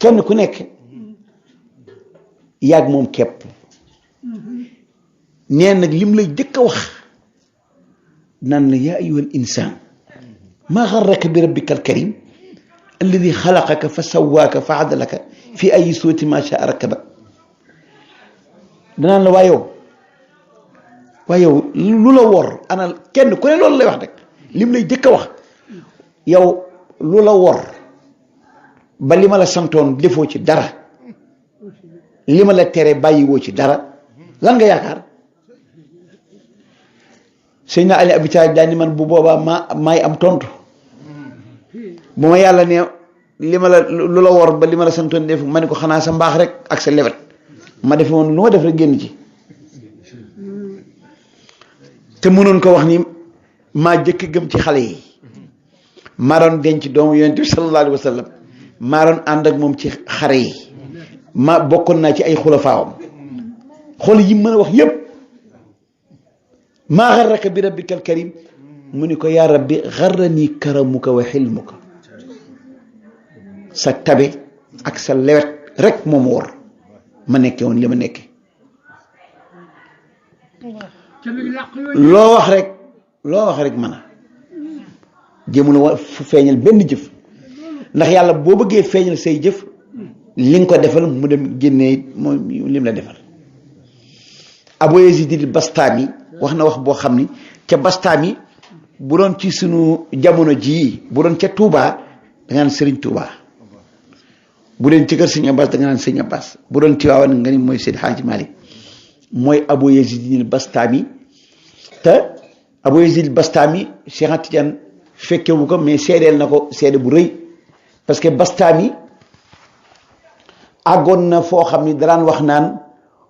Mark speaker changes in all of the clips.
Speaker 1: kenn ku nekk yàgg moom képp neen nag lim lay jëkk a wax naan la yaa ayyuhal insaan maa garraka bi rabbikal karim alladi xalaqaka fa sawaaka fa adalaka fi ay suuti ma shaa rakkabak danaan la waaye yow lu la wor ana kenn ku ne loolu lay wax rek lim lay jëkk a wax yow lu la wor ba li ma la santoon defoo ci dara li ma la tere bàyyiwoo ci dara lan nga yaakaar sëñ na Ali Abi Taalib daal ni man bu boobaa maay am tontu bu ma yàlla ne li ma la lu la wor ba li ma la santoon def ma ne ko xanaa sa mbaax rek ak sa lewet ma defe woon lu ma def rek génn ci te mënoon ko wax ni maa jëkk gëm ci xale yi maa doon denc doomu yonent bi sallallahu alayhi wa sallam maa doon ànd ak moom ci xare yi ma bokkoon naa ci ay xulafaawam xool yi mën a wax yépp maa garraka bi rabbikal karim mu ni ko yaa rabbi garrani karamuka wa xilmuka sa tabe ak sa lewet rek moom wor ma nekke woon li ma nekke loo wax rek mën a jéemula wa fu feeñal benn jëf ndax yàlla boo bëggee feeñal say jëf li nga ko defal mu dem génnee moom lim la defal Abu Yazid al-Bastami wax na wax boo xam ni ca Bastami bu doon ci sunu jamono jii bu doon ca Touba da nga naan Serigne Touba bu doon ci kër Serigne Abbas da nga naan Serigne Abbas bu doon Tiwaawan nga ni mooy Seydi Hadji Malick mooy Abu Yazid al-Bastami te Abu Yazid al-Bastami Cheikh Tidiane fekkewu ko mais seedeel na ko seede bu rëy parce que Bastami àggoon na foo xam ni daraan wax naan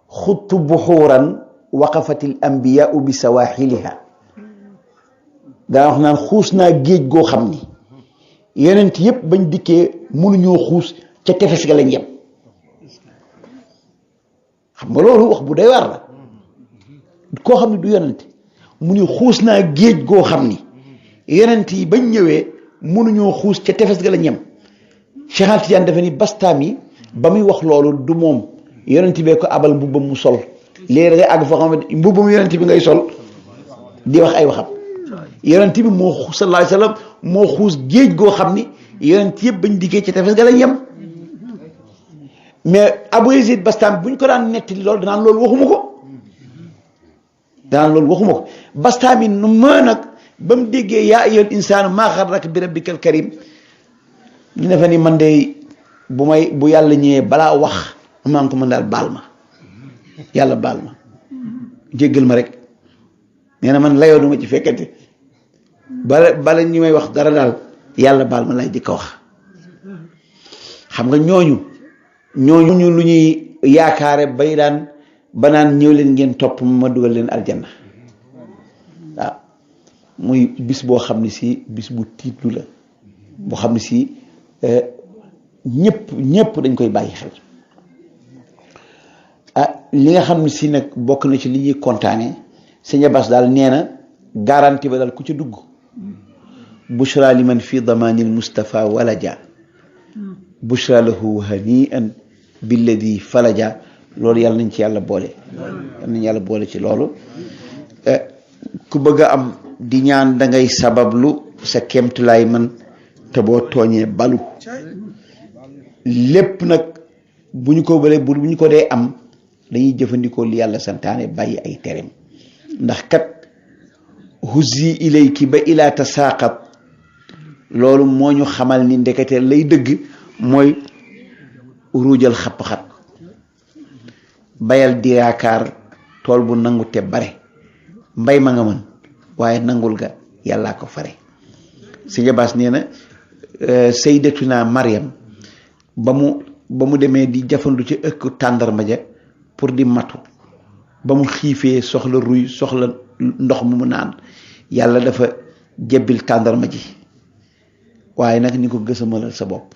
Speaker 1: xuttu buxuuran waqafatil ambiyaau bi sawaaxiliha daraan wax naan xuus naa géej goo xam ni yonent yépp bañ dikkee mënuñoo xuus ca tefes ga lañ yem xam nga loolu wax bu doy waar la koo xam ne du yonent mu ni xuus naa géej goo xam ni yonent yi bañ ñëwee mënuñoo xuus ca tefes ga lañ yem Cheikh Tidiane dafa ni Bastami ba muy wax loolu du moom yonent bee ko abal mbubbam mu sol léegi da ngay àgg foo xam ne mbubbam yonent bi ngay sol di wax ay waxam yonent bi moo sallallahu alayhi wa sallam moo xuus géej goo xam ni yonent yëpp bañ dikkee ci tefes ga lañ yem mais Abu Yazid Bastami buñ ko daan nettali loolu danaan loolu waxuma ko Bastami nu ma nag ba mu déggee yaa ayyuhal insaanu maa garraka bi rabbikal karim li dafa ni man de bu yàlla ñëwee balaa wax maa ngi ko mën daal baal ma yàlla baal ma jéggal ma rek nee na man layoo duma ci fekkante bala ñu may wax dara daal yàlla baal ma lay di ko wax xam nga ñooñu lu ñuy yaakaare bay daan ba naan ñëw leen ngeen topp ma dugal leen aljanna waaw muy bis boo xam ne si bis bu tiitlu la boo xam ne si ñëpp dañ koy bàyyi xel li nga xam ne si nag bokk na ci li ñuy kontaane sëñ Abbas daal nee na garanti ba daal ku ci dugg bushra liman fi damanil Mustafa walaja bushra lahu hanian billadi falaja loolu yàlla nañ ci yàlla boole yàlla nañ yàlla boole ci loolu ku bëgg a am di ñaan da ngay sabablu sa kemtulaay man te boo tooñee balu lépp nag bu ñu ko dee am dañuy jëfandikoo li yàlla santaane bàyyi ay tereem ndax kat huzzi ilayki ba ilaa tasaaqat loolu moo ñu xamal ni ndekete lay dëgg mooy ruujal xapp-xat bayal di yaakaar tool bu nangu te bare mbay ma nga mën waaye nangul ga yàllaa ko fare Sëñ Abbas nee na sayyidatuna Maryam ba mu demee di jafandu ci ëkk tàndarma ja pour di matu ba mu xiifee soxla ruy soxla ndox mu naan yàlla dafa jebbil tàndarma ji waaye nag ni ko gësamalal sa bopp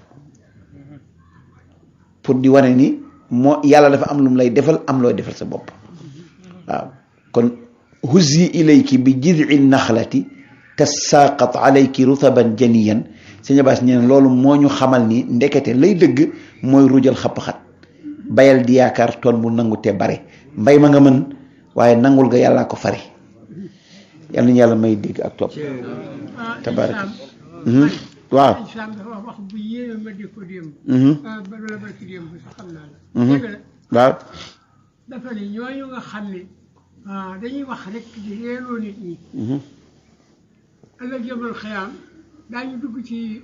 Speaker 1: pour di wane ni moo yàlla dafa am lu mu lay defal am looy defal sa bopp waaw kon huzzi ilayki bi jid'i naxlati tasaaqat alayki rutaban janiyan sëñ Abass nee na loolu moo ñu xamal ni ndekete lay dëgg mooy rujal xapp-xat bayal di yaakaar tool bu nangu te bare mbay ma nga mën waaye nangul nga yàllaa ko fari yal nañu yàlla may dégg ak topp tabaraka waaw
Speaker 2: wax bu yéeme ma di ko démb ba la barki démb sax xam naa la
Speaker 1: waaw
Speaker 2: dafa ne ñooñu nga xam ne dañuy wax rek di reeloo nit ñi ëllëg jëmal xëyaam daañu dugg ci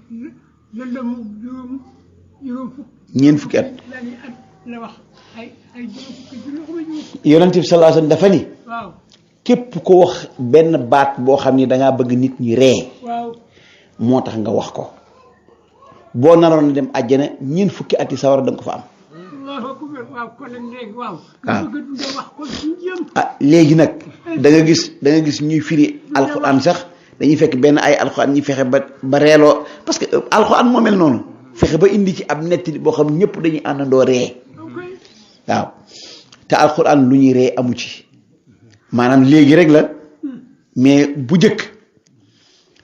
Speaker 2: lëndëmu juróom fukk
Speaker 1: ñeent fukki at
Speaker 2: la wax ay juróom fukki juróom
Speaker 1: yonent bi sallallahu alayhi wasallam dafa ni
Speaker 2: waaw
Speaker 1: képp ko wax benn baat boo xam ni dangaa bëgg nit ñi ree
Speaker 2: waaw
Speaker 1: moo tax nga wax ko boo naroon na dem àjjana ñeent fukki at yi sawara danga ko fa am
Speaker 2: waaw kon nag léegi waaw
Speaker 1: waaw
Speaker 2: wax ko ci jëm
Speaker 1: léegi nag da nga gis ñuy firi alxuraan sax dañuy fekk benn ay alxuraan ñi fexe ba reeloo parce que alxuraan moo mel noonu fexe ba indi ci ab netti boo xam ñëpp dañuy àndandoo ree waaw te alxuraan lu ñuy ree amu ci maanaam léegi rek la mais bu njëkk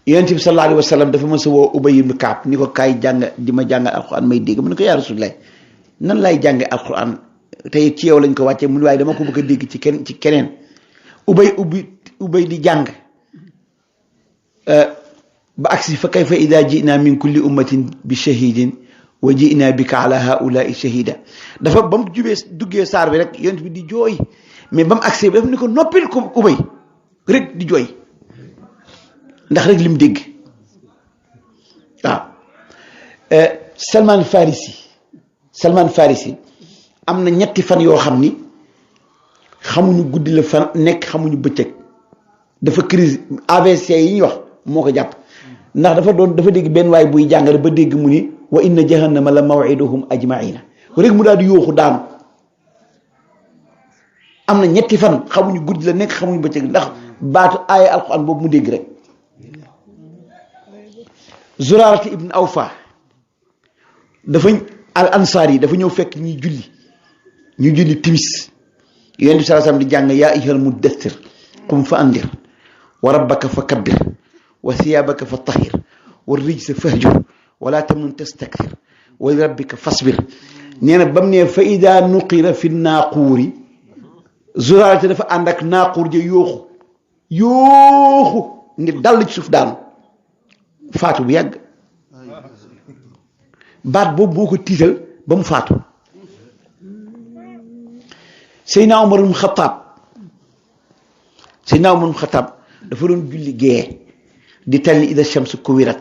Speaker 1: yonent bi sallallahu alayhi wa sallam dafa mës a woo Ubay ibn Kaab ni ko kaay jàng di ma jàngal alxuraan may dégg mu ne ko yaa Rasulullah nan lay jànge alxuraan tey ci yow lañ ko wàccee mu ne waaye dama ko bëgg a dégg ci keneen ubay di jàng ba agsi fa kayfa ida jinaa min kulli ummatin bi shahidin wa jinaa bika ala haulaai shahida dafa ba mu duggee saar bi rek yonent bi di jooy mais ba mu agsi bi dafa ni ko noppil ko ubay rek di jooy ndax rek lim dégg waaw Salman Farisi am na ñetti fan yoo xam ni xamuñu guddi la fan nekk xamuñu bëccëg dafa crise AVC yi ñuy wax moo ko jàpp ndax dafa dégg benn waay buy jàngale ba dégg mu ni wa inna jahannama la maw'iduhum ajma'ina rek mu daal di yooxu daanu am na ñetti fan xamuñu guddi la nekk xamuñu bëccëg ndax baatu aaya alquran boobu mu dégg rek Zurarati ibn Awfa dafa al ansaar yi dafa ñëw fekk ñu julli timis yonent bi sallallahu alayhi wasallam di jàng yaa ayyuhal muddaththir qum fa andir wa rabbaka fa kabbir wa thiyabaka fa tahhir wa rijsa fahjur wala tamnun tastakthir wa li rabbika fasbir nee na ba mu ne fa ida nuqira fi naaquuri Zurarati dafa ànd ak naaquur ja yooxu ngi dal ci suuf daanu faatu bu yàgg baat boobu boo ko tiital ba mu faatu Seydina Umar ibn Xattaab dafa doon julli gee di talli ida shamsu kuwirat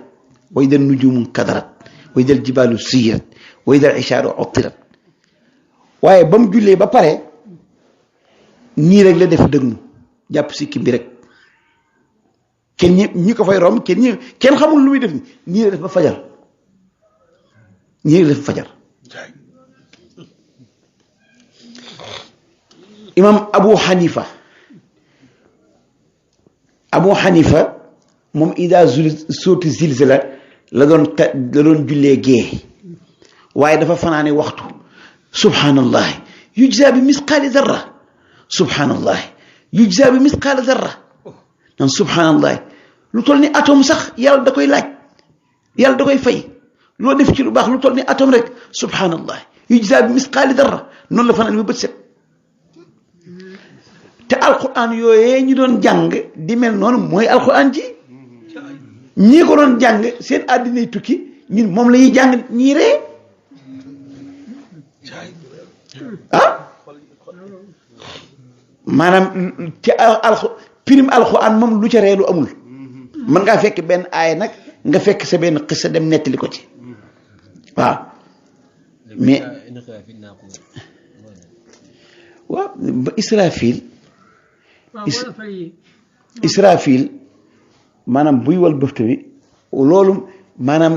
Speaker 1: wa ida nujumu kadarat wa ida jibalu siyirat wa ida ishaaru uttirat waaye ba mu jullee ba pare nii rek la def dëgnu jàpp sikki bi rek kenn ñi ko fay romb kenn xamul lu muy def nii la def ba fajar imam Abu Hanifa moom ida sooti zilzala la doon jullee gée waaye dafa fanaane waxtu subhanallahi yujza bi misqaali zarra subhanallahi yujza bi misqaali zarra nan subhanallahi lu toll ni atome sax yàlla da koy laaj yàlla da koy fay loo def ci lu baax lu toll ni atome rek subhanallahi yujza bi misqaali zarra noonu la fanaan bi bët set te alquran yooyee ñu doon jàng di mel noonu mooy alquran ji ñii ko doon jàng seen àddinay tukki ñun moom la ñuy jàng ñii ree maanaam ci prime alquran moom lu ca ree lu amul mën ngaa fekk benn aaya nag nga fekk sa benn xissa dem nettali ko ci waaw mais waaw ba Israfil maanaam buy wal bëftu bi loolu maanaam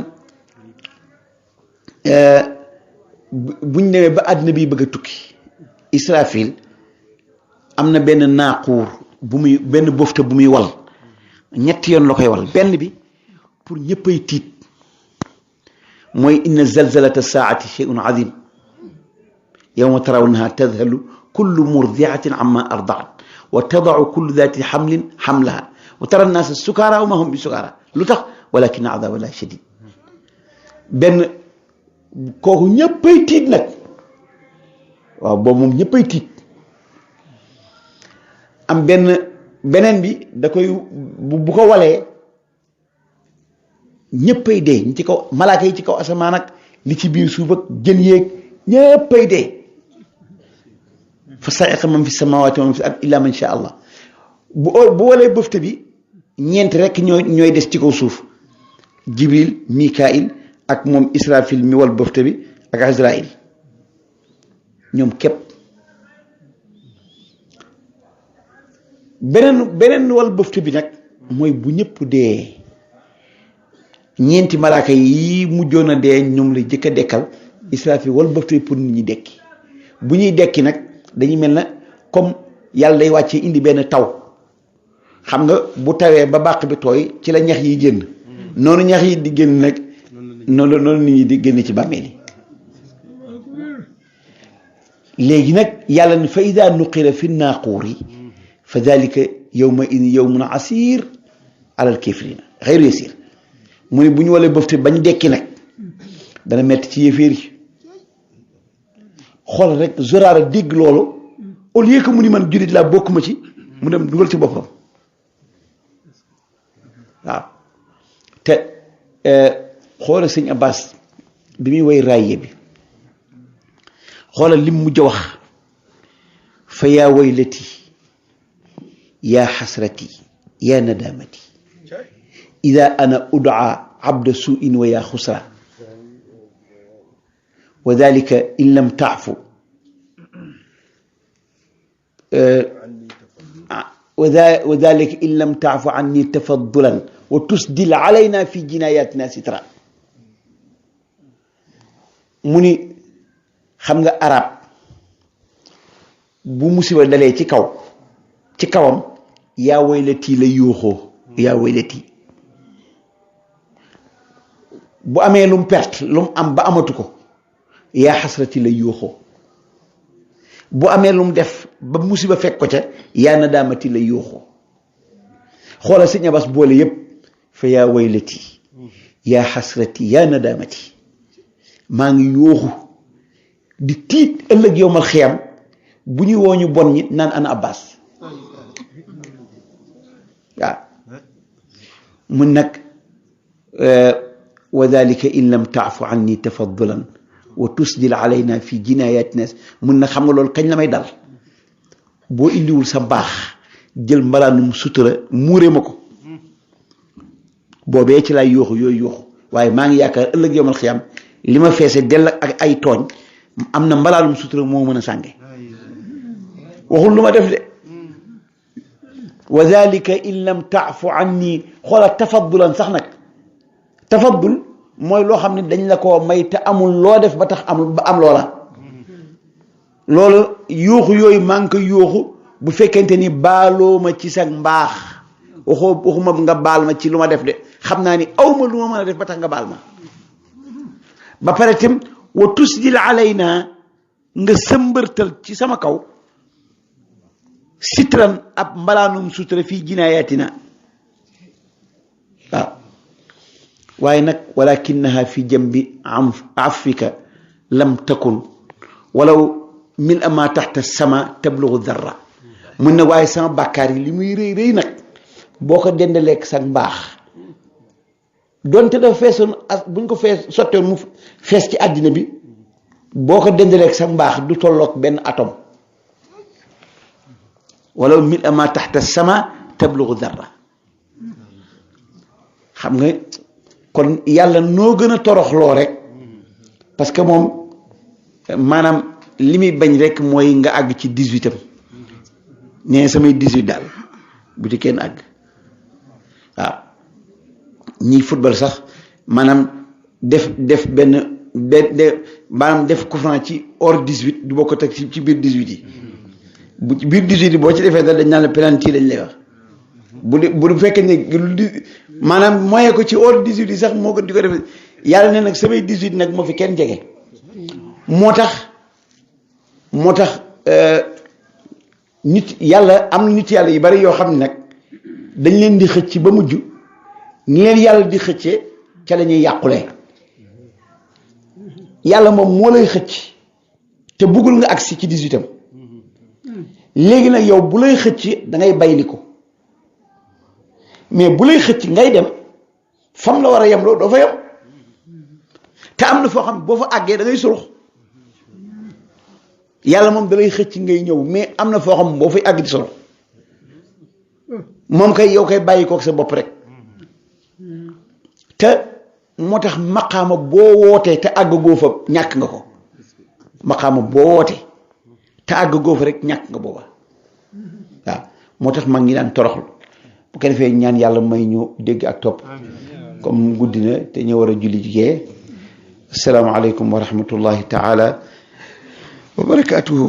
Speaker 1: buñ demee ba àddina bi bëgg a tukki Israfil am na benn naaquur benn bëftu bu muy wal ñetti yoon la koy wal benn bi pour ñëppay tiit mooy inna zalzalata saati shay'un azim yawma tarawnaha tadhalu kullu murdi'atin amma ardaat wa tada'u kullu dhati hamlin hamlaha wa tara an-nasa sukara wa ma hum bi sukara lu tax walakin adaba llahi shadid benn kooku ñëppay tiit nag waaw boobu moom ñëppay tiit am beneen bi da koy bu ko walee ñëppay dee ñi ci kaw malaaka yi ci kaw asamaan ak li ci biir suuf ak jën yéeg ñëppay dee fa sa'iqa man fi samaawaati wa man fi ard illa man sha allah bu walee bëfte bi ñeent rek ñooy des ci kaw suuf jibril mikail ak moom israfil mi wal bëfte bi ak azrail ñoom képp beneen wal bëfte bi nag mooy bu ñëpp dee ñeenti malaaka yi mujjoon a dee ñoom la jëkk a dekkal israfil wal bëfte bi pour nit ñi dekki bu ñuy dekki nag dañuy mel na comme yàlla day wàccee indi benn taw xam nga bu tawee ba bàq bi tooy ci la ñax yi génn noonu ñax yi di génn nag noonu nit ñi di génn ci bàmmeel yi léegi nag yàlla ne fa ida nuqira fi naaquuri fa dalika yawma idin yawmun asir alal kafirina xayru yasir mu ne bu ñu walee bëfte bañ dekki nag dana metti ci yéeféer yi xool rek Zoraara dégg loolu au lieu que mu ni man jullit laa bokk ma ci mu dem dugal ci boppam waaw te xoola sëñ Abbas bi muy woy raaye bi xoola lim mujj a wax fa yaa waylati yaa xasrati yaa nadamati ida ana udaa abda suin wa yaa xusra wa dalika in lam taafu wa dalika in lam taafu anni tafaddulan wa tusdil alayna fi jinayatina sitra mu ni xam nga arab bu musiba dalee ci kawam yaa waylati la yooxoo yaa waylati bu amee lum perte lum am ba amatu ko yaa xasrati la yooxoo bu amee lum def ba musiba fekk ko ca yaa nadaamati la yooxoo xoola sëñ Abbas boole yépp fa yaa waylati yaa xasrati yaa nadaamati maa ngi yooxu di tiit ëllëg yowmal xiyam bu ñu woo ñu bon ñi naan ana Abbas waaw mun nag wa dalika in lam taafu anni tafaddulan wa tusdil alayna fi jinayatina mun na xam nga loolu kañ la may dal boo indiwul sa mbaax jël mbalaanum sutura muure ma ko boobee ci laay yooxu yooyu yooxu waaye maa ngi yaakaar ëllëg yowmal xiyam li ma feese dell ak ay tooñ am na mbalaanum sutura moo mën a sànge waxul lu ma def de wa dalika in lam taafu anni xoola tafaddulan sax nag tafaddul mooy loo xam ne dañ la koo may te amul loo def ba tax amul ba am loola loolu yuuxu yooyu maa ngi koy yuuxu bu fekkente ni baaloo ma ci sa mbaax waxuma nga baal ma ci lu ma def de xam naa ni awma lu ma mën a def ba tax nga baal ma ba pare tam wa tusdil alayna nga sëmbërtal ci sama kaw sitran ab mbalaanum sutura fii jinaayatina waaw waaye nag walakinaha fi jambi afika lam takun walaw min ama taxta sama tablugu darra mun na waaye sama bàkkaar yi li muy rëy rëy nag boo ko dendaleeg sa mbaax donte dafa feesoon buñ ko fees sottewoon mu fees ci àddina bi boo ko dendaleeg sa mbaax du tolloog benn atome walaw min ama taxta sama tablugu darra xam nga kon yàlla noo gën a toroxloo rek parce que moom maanaam li muy bañ rek mooy nga àgg ci 18 am nee samay 18 daal bu ci kenn àgg waaw ñiy football sax maanaam def benn maanaam def coup franc ci hors 18 du bokk teg ci biir 18 yi bu ci biir 18 yi boo ci defee daal dañ naan la penalty lañ lay wax bu fekkee ne maanaam moye ko ci hors 18 yi sax moo ko di ko def yàlla ne nag samay 18 nag moo fi kenn jege moo tax nit yàlla am na nit yàlla yu bari yoo xam ne nag dañ leen di xëcc ba mujj ni leen yàlla di xëccee ca la ñuy yàqulee yàlla moom moo lay xëcc te bëggul nga agsi ci 18am léegi nag yow bu lay xëcc da ngay bayli ko mais bu lay xëcc ngay dem fam la war a yem loo doo fa yem te am na foo xam boo fa àggee da ngay surux yàlla moom da lay xëcc ngay ñëw mais am na foo xam boo fay àgg di surux moom kay yow kay bàyyi kook sa bopp rek te moo tax maqaama boo wootee te àgg góofa ñàkk nga ko maqaama boo wootee te àgg góofa rek ñàkk nga booba waaw moo tax mag ñi daan toroxlu bu ko defee ñaan yàlla may ñu dégg ak topp comme guddi na te ñu war a julli jigee asalaamaaleykum wa rahmatullahi taala wa barakaatuhu